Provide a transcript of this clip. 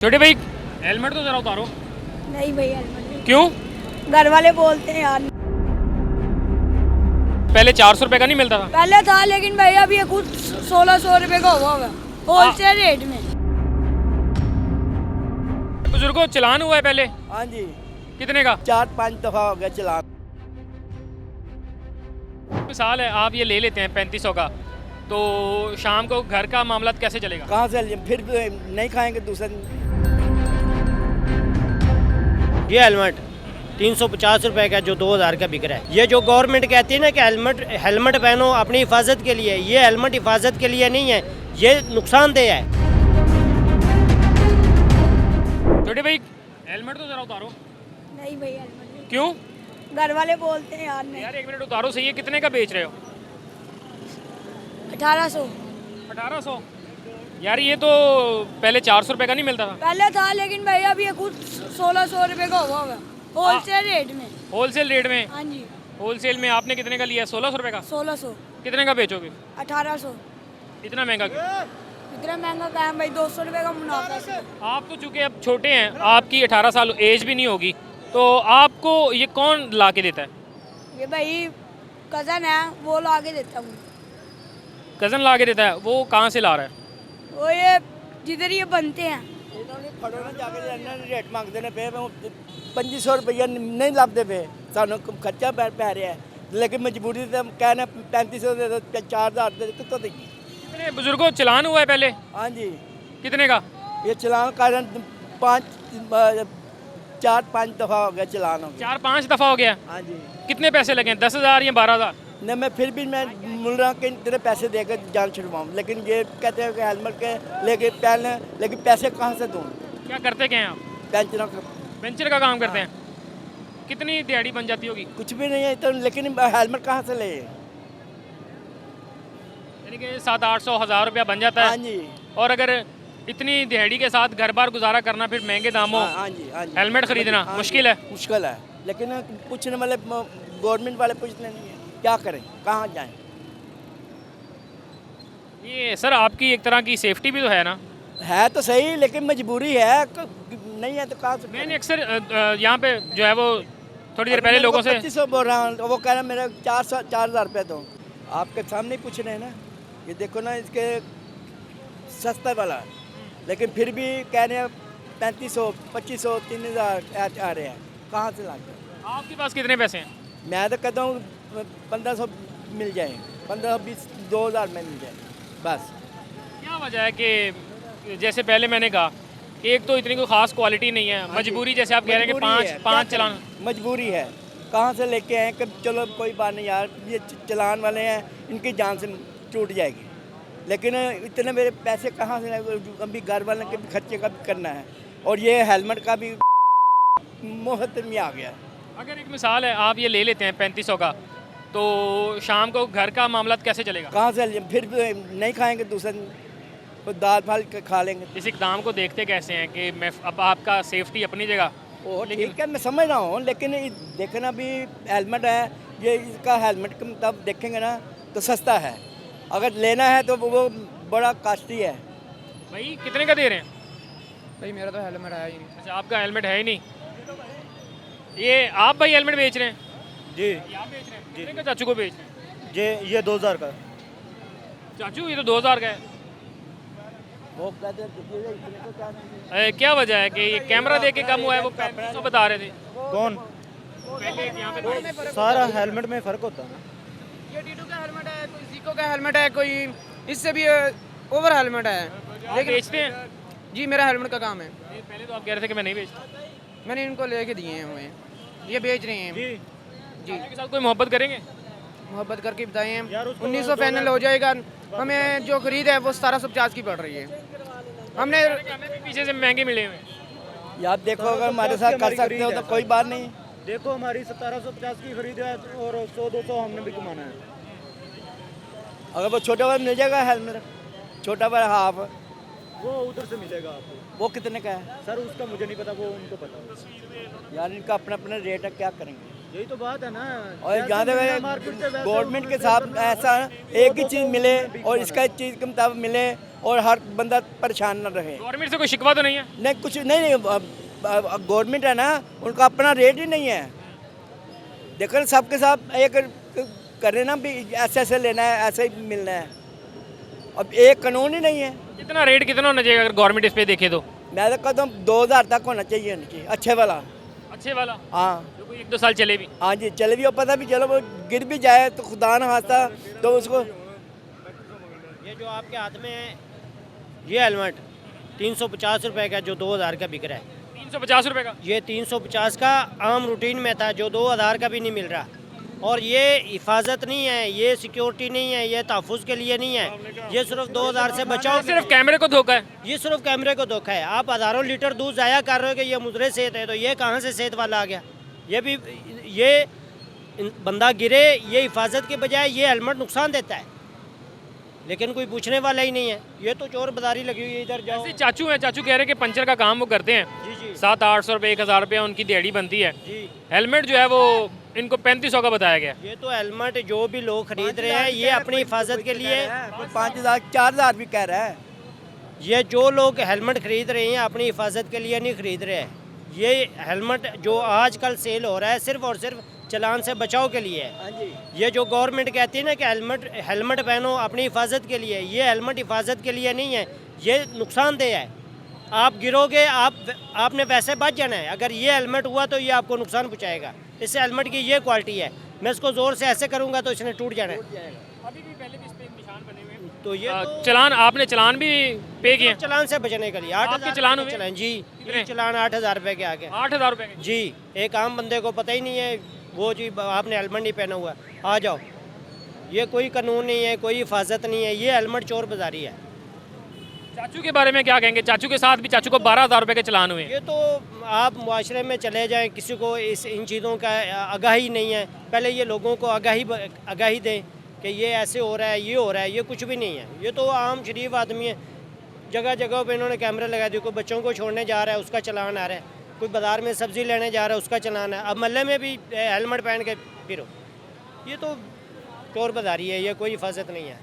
छोटे भाई हेलमेट तो जरा उतारो। नहीं भैया हेलमेट नहीं। क्यों? घर वाले बोलते हैं यार। पहले 400 रुपए का नहीं मिलता था? पहले था लेकिन भैया अभी ये खुद 1600 रुपए का हुआ है होलसेल रेट में। बुजुर्गों चलान हुआ है पहले? हाँ जी, कितने का? 4-5 दफा हो गया चलान। मिसाल है आप ये ले लेते हैं 3500 का, तो शाम को घर का मामला कैसे चलेगा? कहाँ से लिए? फिर नहीं खाएंगे दूसरे दिन। ये हेलमेट 350 रुपए का जो 2000 का बिक रहा है। ये जो गवर्नमेंट कहती है ना कि हेलमेट पहनो अपनी हिफाजत के लिए, ये हेलमेट हिफाजत के लिए नहीं है, ये नुकसानदेह है। छोटे भाई हेलमेट तो जरा उतारो। नहीं भैया हेलमेट नहीं। क्यों? घर वाले बोलते हैं यार नहीं। यार एक मिनट उतारो सही है, कितने का बेच रहे हो? 1800। 1800? यार ये तो पहले 400 रुपए का नहीं मिलता था? पहले था लेकिन भैया अभी ये खुद 1600 रुपए का हुआ है होलसेल रेट में। होलसेल रेट में? हाँ जी। होलसेल में आपने कितने का लिया? 1600 रुपए का? 1600। कितने का बेचोगे? 1800। इतना महंगा क्यों? इतना महंगा क्या है भाई, 200 रुपए का मुनाफा है। आप तो चूंकि अब छोटे हैं, आपकी 18 साल एज भी नहीं होगी, तो आपको ये कौन ला के देता है? ये भाई कजन है वो ला के देता हूँ। कज़न ला के देता है? वो कहाँ से ला रहा है? वो ये जिधर ये बनते हैं। फड़ो ना जाके रेट मांगते ने पे 2500 रुपया नहीं लाते पे सानू खर्चा पै रहा है, लेकिन मजबूरी से कहना 3500 दे दो 4000 दे कितों देगी। कितने बुजुर्गों चलान हुआ है पहले? हाँ जी, कितने का? ये चलान कारण 4-5 दफा हो गया चलान हो गया। 4-5 दफ़ा हो गया? हाँ जी, कितने पैसे लगे? 10,000 या 12,000? नहीं मैं फिर भी मैं बोल रहा कि तेरे पैसे देकर जान छुड़वाऊँ, लेकिन ये कहते हैं कि हेलमेट के लेके पहले, लेकिन पैसे कहाँ से दूँ? क्या करते क्या हैं आप? पेंशनों का वेंचर का काम करते हैं? कितनी दिहाड़ी बन जाती होगी? कुछ भी नहीं है तो, लेकिन हेलमेट कहाँ से ले? यानी कि 700-800 हज़ार रुपया बन जाता हाँ है। जी, और अगर इतनी दिहाड़ी के साथ घर बार गुजारा करना, फिर महंगे दामों हाँ जी, हाँ जी, हेलमेट खरीदना हाँ जी, मुश्किल है। मुश्किल है, लेकिन पूछने वाले गवर्नमेंट वाले पूछने नहीं है, क्या करें, कहाँ जाएं? ये सर आपकी एक तरह की सेफ्टी भी तो है ना? है तो सही, लेकिन मजबूरी है, नहीं है तो कहाँ से? मैंने अक्सर यहाँ पे जो है वो थोड़ी देर पहले लोगों से 2500 बोल रहा हूँ, वो कह रहा मेरा 4,000 रुपये दो। आपके सामने ही पूछ रहे हैं ना, ये देखो ना इसके सस्ता वाला, लेकिन फिर भी कह रहे हैं 3500, 2500, 3000 आ रहे हैं, कहाँ से लाते? आपके पास कितने पैसे हैं? मैं तो कहता हूँ 1500 मिल जाए, 1520, 2000 में मिल जाए बस। क्या वजह है कि जैसे पहले मैंने कहा कि एक तो इतनी कोई ख़ास क्वालिटी नहीं है, मजबूरी जैसे आप कह रहे हैं कि मजबूरी है, पाँच क्या चलान। करें? मजबूरी है, कहाँ से लेके आए कि चलो कोई बात नहीं यार, ये चलान वाले हैं, इनकी जान से टूट जाएगी, लेकिन इतने मेरे पैसे कहाँ से? अभी घर वाले के भी खर्चे का भी करना है, और ये हेलमेट का भी मोहत में आ गया। अगर एक मिसाल है आप ये ले लेते हैं 3500 का, तो शाम को घर का मामला कैसे चलेगा? कहाँ से लिए? फिर नहीं खाएंगे दूसरे दिन, तो दाल फाल खा लेंगे। इस इकदाम को देखते कैसे हैं कि मैं अब आपका सेफ्टी अपनी जगह, वो ठीक है, मैं समझ रहा हूँ, लेकिन देखना भी हेलमेट है, ये इसका हेलमेट के मुताबिक देखेंगे ना तो सस्ता है, अगर लेना है तो वो बड़ा कॉस्टली है। भाई कितने का दे रहे हैं? भाई मेरा तो हेलमेट आया ही नहीं। अच्छा आपका हेलमेट है ही नहीं। ये आप भाई हेलमेट बेच रहे हैं? जी ये आप बेच रहे हैं? कितने का चाचू को बेच रहे हैं? ये 2000 का। चाचू ये तो 2000 का है। वो कहते हैं इतने को क्या नहीं। क्या वजह है कि ये कैमरा देख के कम हुआ है? वो 3500 बता रहे थे कौन? पहले यहाँ पे। सारा हेलमेट में फ़र्क होता है ना। ये टीटू का हेलमेट है, कोई सीको का हेलमेट है, कोई इससे भी ओवर हेलमेट है। आप बेचते हैं? जी मेरा हेलमेट का काम है। पहले तो आप कह रहे थे कि मैं नहीं बेचता। मैंने इनको लेके दिए हैं हमें, ये बेच रहे हैं। जी के साथ कोई मोहब्बत करेंगे? मोहब्बत करके बताए हैं। यार उसको 1900 फाइनल हो जाएगा। हमें जो खरीद है वो 1750 की पड़ रही है। हमने पीछे से महंगे मिले हुए हैं। यार देखो, अगर हमारे साथ कर सकते हो तो कोई बात नहीं। देखो हमारी 1750 की खरीद है और 100-200 हमने भी कमाना है। अगर वो छोटा वाला मिल जाएगा हेलमेट, छोटा वाला हाफ, वो उधर से मिलेगा आपको। वो कितने का है? सर उसका मुझे नहीं पता, वो उनको पता है। यार इनका अपना अपना रेट है, क्या करेंगे? यही तो बात है ना। और जहाँ तक गवर्नमेंट के साथ ऐसा एक ही चीज़ मिले और इसका चीज़ के मुताबिक मिले और हर बंदा परेशान न रहे। गवर्नमेंट से कोई शिकवा तो नहीं है? नहीं कुछ नहीं गवर्नमेंट है ना, उनका अपना रेट ही नहीं है। देखो सबके साथ एक करे ना भी ऐसे ऐसे लेना है, ऐसे ही मिलना है। अब एक कानून ही नहीं है। कितना रेट कितना होना चाहिए अगर गवर्नमेंट इस पे देखे तो? मैं तो कहता हूँ 2000 तक होना चाहिए इनकी, अच्छे वाला। अच्छे वाला? हाँ जो कोई 1-2 साल चले भी। हाँ जी, चले भी और पता भी चलो वो गिर भी जाए तो खुदा न खास्ता तो उसको। ये जो आपके हाथ में है ये हेलमेट 350 रुपए का जो 2000 का बिक रहा है। 350 रुपए का? ये 350 का आम रूटीन में था जो 2000 का भी नहीं मिल रहा। और ये हिफाजत नहीं है, ये सिक्योरिटी नहीं है, ये तहफ़्फ़ुज़ के लिए नहीं है, ये सिर्फ 2000 से बचाओ। सिर्फ कैमरे को धोखा है। ये सिर्फ कैमरे को धोखा है। आप हज़ारों लीटर दूध ज़ाया कर रहे हो कि ये मुजरे सेहत है, तो ये कहाँ से सेहत वाला आ गया? ये भी ये बंदा गिरे, ये हिफाजत के बजाय ये हेलमेट नुकसान देता है, लेकिन कोई पूछने वाला ही नहीं है। ये तो चोर बाजारी लगी हुई है, इधर जाओ। ऐसे चाचू हैं, चाचू कह रहे हैं कि पंचर का काम वो करते हैं। जी जी 700-800 रुपये 1000 रुपये उनकी दिहाड़ी बनती है। जी। हेलमेट जो है वो इनको 3500 का बताया गया। ये तो हेलमेट जो भी लोग खरीद रहे हैं ये अपनी हिफाजत के लिए, 5000 4000 भी कह रहा है। ये जो लोग हेलमेट खरीद रहे हैं अपनी हिफाजत के लिए नहीं खरीद रहे हैं। ये हेलमेट जो आजकल सेल हो रहा है सिर्फ और सिर्फ चलान से बचाव के लिए है। हाँ जी, ये जो गवर्नमेंट कहती है ना कि हेलमेट पहनो अपनी हिफाजत के लिए, ये हेलमेट हिफाजत के लिए नहीं है, ये नुकसानदेह है। आप गिरोगे, आपने वैसे बच जाना है। अगर ये हेलमेट हुआ तो ये आपको नुकसान पहुंचाएगा। इससे हेलमेट की ये क्वालिटी है। मैं इसको ज़ोर से ऐसे करूँगा तो इसने टूट जाना है। अभी भी पहले भी इस पे निशान बने हुए हैं। तो ये तो चलान आपने चलान भी पे किए? चलान से बचने के लिए आपके चलान हुए? चलान जी, कितने? चलान 8000 रुपये के आगे। 8000 रुपये के? जी, एक आम बंदे को पता ही नहीं है वो जी आपने हेलमेट नहीं पहना हुआ, आ जाओ। ये कोई कानून नहीं है, कोई हिफाजत नहीं है, ये हेलमेट चोर बाजारी है। चाचू के बारे में क्या कहेंगे? चाचू के साथ भी चाचू को 12000 रुपये के चलान हुए हैं। ये तो आप मुआशरे में चले जाएं, किसी को इन चीज़ों का आगाही नहीं है। पहले ये लोगों को आगाही दें कि ये ऐसे हो रहा है, ये हो रहा है। ये कुछ भी नहीं है, ये तो आम शरीफ आदमी है। जगह जगह पे इन्होंने कैमरे लगा दिए। कोई बच्चों को छोड़ने जा रहा है उसका चलान आ रहा है, कोई बाज़ार में सब्ज़ी लेने जा रहा है उसका चलान है। अब महल्ले में भी हेलमेट पहन के फिरो। ये तो चोर बाजारी है, ये कोई हिफाजत नहीं है।